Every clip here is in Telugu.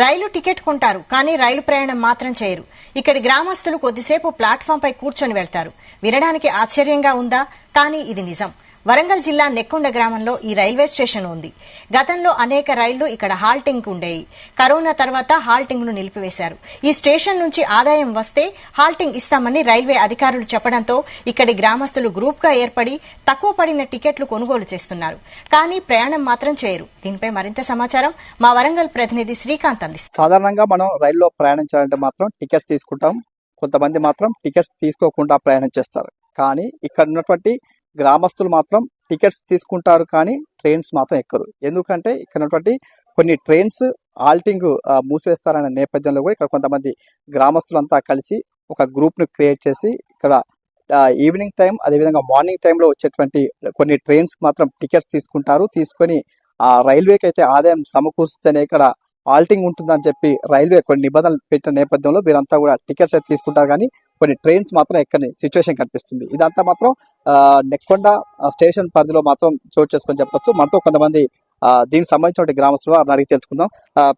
రైలు టికెట్ కొంటారు కానీ రైలు ప్రయాణం మాత్రం చేయరు. ఇక్కడి గ్రామస్తులు కొద్దిసేపు ప్లాట్ఫామ్ పై కూర్చొని వెళ్తారు. వినడానికి ఆశ్చర్యంగా ఉందా? కానీ ఇది నిజం. వరంగల్ జిల్లా నెక్కొండ గ్రామంలో ఈ రైల్వే స్టేషన్ ఉంది. గతంలో అనేక రైళ్లు ఇక్కడ హాల్టింగ్ ఉండేవి. కరోనా తర్వాత హాల్టింగ్ ను నిలిపివేశారు. ఈ స్టేషన్ నుంచి ఆదాయం వస్తే హాల్టింగ్ ఇస్తామని రైల్వే అధికారులు చెప్పడంతో ఇక్కడి గ్రామస్తులు గ్రూప్ గా ఏర్పడి తక్కువ పడిన టికెట్లు కొనుగోలు చేస్తున్నారు. కానీ ప్రయాణం మాత్రం చేయరు. దీనిపై మరింత సమాచారం మా వరంగల్ ప్రతినిధి శ్రీకాంత్ అందిస్తారు. సాధారణంగా మనం రైల్లో ప్రయాణించాలంటే మాత్రం టికెట్స్ తీసుకుంటాం. కొంతమంది మాత్రం టికెట్స్ తీసుకోకుండా ప్రయాణం చేస్తారు. కానీ ఇక్కడ ఉన్నటువంటి గ్రామస్తులు మాత్రం టికెట్స్ తీసుకుంటారు కానీ ట్రైన్స్ మాత్రం ఎక్కరు. ఎందుకంటే ఇక్కడ ఉన్నటువంటి కొన్ని ట్రైన్స్ హాల్టింగ్ మూసివేస్తారనే నేపథ్యంలో కూడా ఇక్కడ కొంతమంది గ్రామస్తులంతా కలిసి ఒక గ్రూప్ ను క్రియేట్ చేసి ఇక్కడ ఈవినింగ్ టైం అదేవిధంగా మార్నింగ్ టైంలో వచ్చేటువంటి కొన్ని ట్రైన్స్ మాత్రం టికెట్స్ తీసుకుంటారు. తీసుకొని ఆ రైల్వేకి అయితే ఆదాయం సమకూర్చితేనే ఇక్కడ హాల్టింగ్ ఉంటుందని చెప్పి రైల్వే కొన్ని నిబంధనలు పెట్టిన నేపథ్యంలో వీరంతా కూడా టికెట్స్ అయితే తీసుకుంటారు కానీ కొన్ని ట్రైన్స్ మాత్రం ఎక్కని సిచ్యువేషన్ కనిపిస్తుంది. ఇదంతా మాత్రం నెక్కొండ స్టేషన్ పరిధిలో మాత్రం చోటు చేసుకొని చెప్పొచ్చు. మనతో కొంతమంది దీనికి సంబంధించిన గ్రామస్తులు వారిని అడిగి తెలుసుకుందాం.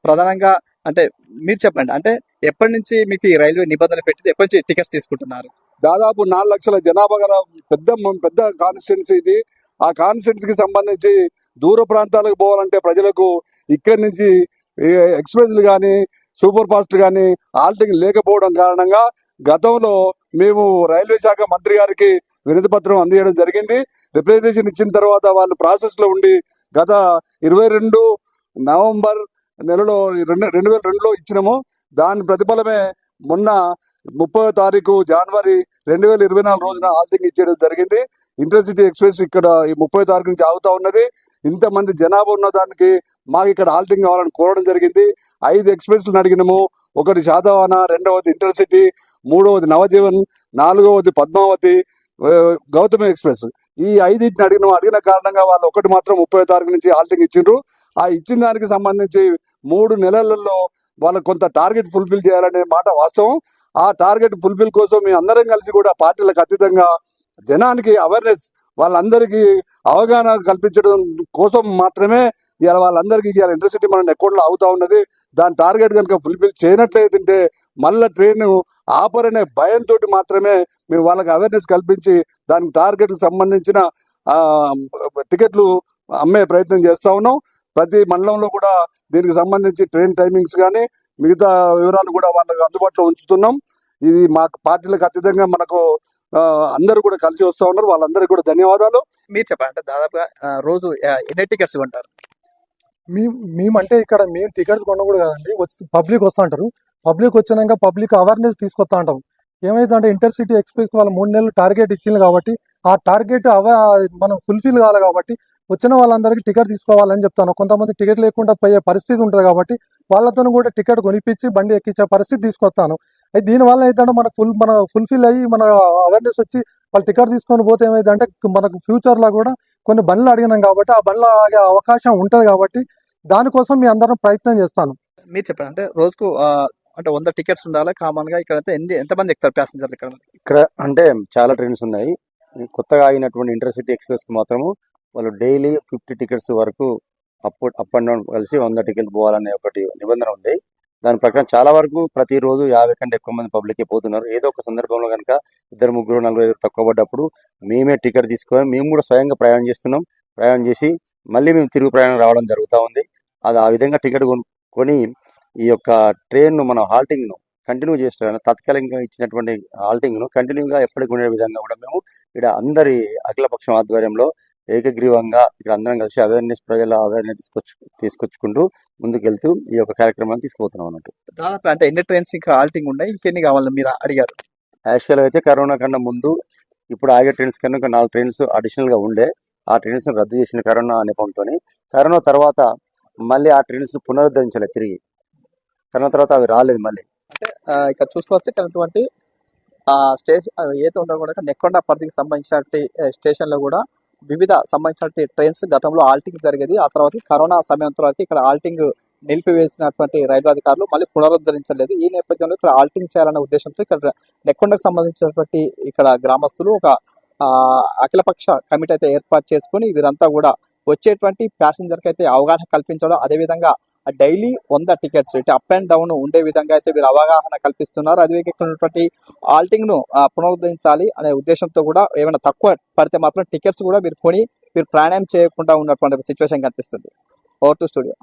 ప్రధానంగా అంటే మీరు చెప్పండి, అంటే ఎప్పటి నుంచి మీకు ఈ రైల్వే నిబంధనలు పెట్టింది, ఎప్పటి నుంచి టికెట్స్ తీసుకుంటున్నారు? దాదాపు 4 లక్షల జనాభా గల పెద్ద కాన్స్టిట్యున్సీ ఇది. ఆ కాన్స్టిట్యున్సీకి సంబంధించి దూర ప్రాంతాలకు పోవాలంటే ప్రజలకు ఇక్కడి నుంచి ఎక్స్ప్రెస్లు కానీ సూపర్ ఫాస్ట్లు కానీ హాల్టింగ్ లేకపోవడం కారణంగా గతంలో మేము రైల్వే శాఖ మంత్రి గారికి వినతి పత్రం అందజేయడం జరిగింది. రిప్రజెంటేషన్ ఇచ్చిన తర్వాత వాళ్ళు ప్రాసెస్ లో ఉండి గత 22 నవంబర్ నెలలో 2002లో ఇచ్చినాము. దాని ప్రతిఫలమే మొన్న 30వ తారీఖు జనవరి 2024 రోజున హాల్టింగ్ ఇచ్చేయడం జరిగింది. ఇంటర్సిటీ ఎక్స్ప్రెస్ ఇక్కడ ఈ 30వ తారీఖు నుంచి ఆగుతా ఉన్నది. ఇంతమంది జనాభా ఉన్న దానికి మాకు ఇక్కడ హాల్టింగ్ కావాలని కోరడం జరిగింది. 5 ఎక్స్ప్రెస్లు అడిగినాము. ఒకటి శాతవాహన, 2వది ఇంటర్సిటీ, 3వది నవజీవన్, 4వది పద్మావతి, గౌతమి ఎక్స్ప్రెస్. ఈ 5 అడిగిన కారణంగా వాళ్ళు ఒకటి మాత్రం 30వ తారీఖు నుంచి హాల్టింగ్ ఇచ్చిండ్రు. ఆ ఇచ్చిన దానికి సంబంధించి 3 నెలలలో వాళ్ళకు కొంత టార్గెట్ ఫుల్ఫిల్ చేయాలనే మాట వాస్తవం. ఆ టార్గెట్ ఫుల్ఫిల్ కోసం మేము అందరం కలిసి కూడా పార్టీలకు అతీతంగా జనానికి అవేర్నెస్, వాళ్ళందరికీ అవగాహన కల్పించడం కోసం మాత్రమే ఇవాళ వాళ్ళందరికీ ఇవాళ ఇంటర్సిటీ మన నెక్కొండలో అవుతా ఉన్నది. దాని టార్గెట్ కనుక ఫుల్ఫిల్ చేయనట్లయితే మళ్ళీ ట్రైన్ ఆపరనే భయంతో మాత్రమే మేము వాళ్ళకి అవేర్నెస్ కల్పించి దానికి టార్గెట్ సంబంధించిన టికెట్లు అమ్మే ప్రయత్నం చేస్తా ఉన్నాం. ప్రతి మండలంలో కూడా దీనికి సంబంధించి ట్రైన్ టైమింగ్స్ కానీ మిగతా వివరాలు కూడా వాళ్ళకి అందుబాటులో ఉంచుతున్నాం. ఇది మా పార్టీలకు అతీతంగా మనకు అందరూ కూడా కలిసి వస్తా ఉన్నారు. వాళ్ళందరికీ కూడా ధన్యవాదాలు. మీరు చెప్పండి, అంటే దాదాపుగా రోజు ఎన్ని టికెట్స్ కొంటారు? మేమంటే ఇక్కడ మేము టికెట్స్ కొనకూడదు కదండి, పబ్లిక్ వస్తూ ఉంటారు. పబ్లిక్ వచ్చినాక పబ్లిక్ అవేర్నెస్ తీసుకొస్తా ఉంటాం. ఏమైందంటే ఇంటర్సిటీ ఎక్స్ప్రెస్ వాళ్ళు 3 నెలలు టార్గెట్ ఇచ్చింది కాబట్టి ఆ టార్గెట్ మనం ఫుల్ఫిల్ కావాలి కాబట్టి వచ్చిన వాళ్ళందరికీ టికెట్ తీసుకోవాలని చెప్తాను. కొంతమంది టికెట్ లేకుండా పోయే పరిస్థితి ఉంటుంది కాబట్టి వాళ్ళతో కూడా టికెట్ కొనిపించి బండి ఎక్కించే పరిస్థితి తీసుకొస్తాను. అయితే దీనివల్ల ఏంటంటే మన ఫుల్ఫిల్ అయ్యి మన అవేర్నెస్ వచ్చి వాళ్ళు టికెట్ తీసుకొని పోతే ఏమైందంటే మనకు ఫ్యూచర్లో కూడా కొన్ని బండ్లు అడిగినాం కాబట్టి ఆ బండ్లు ఆగే అవకాశం ఉంటుంది కాబట్టి దానికోసం మీ అందరం ప్రయత్నం చేస్తాను. మీరు చెప్పండి, అంటే రోజుకు అంటే 100 టికెట్స్ ఉండాలి కామన్ గా. ఇక్కడ ఎంతమంది ఎక్కుతారు ప్యాసింజర్లు? ఇక్కడ అంటే చాలా ట్రైన్స్ ఉన్నాయి. కొత్తగా అయినటువంటి ఇంటర్సిటీ ఎక్స్ప్రెస్ కి మాత్రము వాళ్ళు డైలీ 50 టికెట్స్ వరకు అప్ అండ్ డౌన్ కలిసి 100 టికెట్లు పోవాలనే ఒకటి నిబంధన ఉంది. దాని ప్రకారం చాలా వరకు ప్రతిరోజు 50 కంటే ఎక్కువ మంది పబ్లిక్ పోతున్నారు. ఏదో ఒక సందర్భంలో కనుక 2, 3, 4 తక్కువ పడ్డప్పుడు మేమే టికెట్ తీసుకొని మేము కూడా స్వయంగా ప్రయాణం చేస్తున్నాం. ప్రయాణం చేసి మళ్ళీ మేము తిరుగు ప్రయాణం రావడం జరుగుతూ ఉంది. అది ఆ విధంగా టికెట్ కొని ఈ యొక్క ట్రైన్ మన హాల్టింగ్ ను కంటిన్యూ చేస్తాం. తాత్కాలికంగా ఇచ్చినటువంటి హాల్టింగ్ ను కంటిన్యూగా ఎప్పటికి ఉండే విధంగా కూడా మేము ఇక్కడ అందరి అఖిలపక్షం ఆధ్వర్యంలో ఏకగ్రీవంగా ఇక్కడ అందరం కలిసి అవేర్నెస్, ప్రజల అవేర్నెస్ తీసుకొచ్చుకుంటూ ముందుకెళ్తూ ఈ యొక్క కార్యక్రమాన్ని తీసుకుపోతున్నాం అన్నట్టు. దాదాపు అంటే ఎన్ని ట్రైన్స్ ఇంకా హాల్టింగ్ ఉన్నాయి, ఇంకెన్ని కావాలని మీరు అడిగారు? యాక్చువల్ అయితే కరోనా కన్నా ముందు ఇప్పుడు ఆగే ట్రైన్స్ కన్నా ఇంకా 4 ట్రైన్స్ అడిషనల్ గా ఉండే. ఆ ట్రైన్స్ రద్దు చేసిన కరోనా నెపంతో. కరోనా తర్వాత మళ్ళీ ఆ ట్రైన్స్ పునరుద్ధరించలేదు తిరిగి. కరోనా తర్వాత అవి రాలేదు మళ్ళీ. అంటే ఇక్కడ చూసుకోవచ్చు ఇటువంటి స్టేషన్ ఏదో ఉందో కూడా నెక్కొండ పరిధికి సంబంధించినటువంటి స్టేషన్ లో కూడా వివిధ సంబంధించిన ట్రైన్స్ గతంలో హాల్టింగ్ జరిగేది. ఆ తర్వాత కరోనా సమయం తర్వాత ఇక్కడ హాల్టింగ్ నిలిపివేసినటువంటి రైల్వే అధికారులు మళ్ళీ పునరుద్ధరించలేదు. ఈ నేపథ్యంలో ఇక్కడ హాల్టింగ్ చేయాలనే ఉద్దేశంతో ఇక్కడ నెక్కొండకు సంబంధించినటువంటి ఇక్కడ గ్రామస్తులు ఒక అఖిలపక్ష కమిటీ అయితే ఏర్పాటు చేసుకుని వీరంతా కూడా వచ్చేటువంటి ప్యాసింజర్ కి అయితే అవగాహన కల్పించడం, అదేవిధంగా డైలీ 100 టికెట్స్ ఇటు అప్ అండ్ డౌన్ ఉండే విధంగా అయితే వీరు అవగాహన కల్పిస్తున్నారు. అదే ఇక్కడ ఉన్నటువంటి ఆల్టింగ్ ను పునరుద్ధరించాలి అనే ఉద్దేశంతో కూడా ఏమైనా తక్కువ పడితే మాత్రం టికెట్స్ కూడా మీరు కొని మీరు ప్రయాణం చేయకుండా ఉన్నటువంటి సిచ్యువేషన్ కనిపిస్తుంది. Over to studio.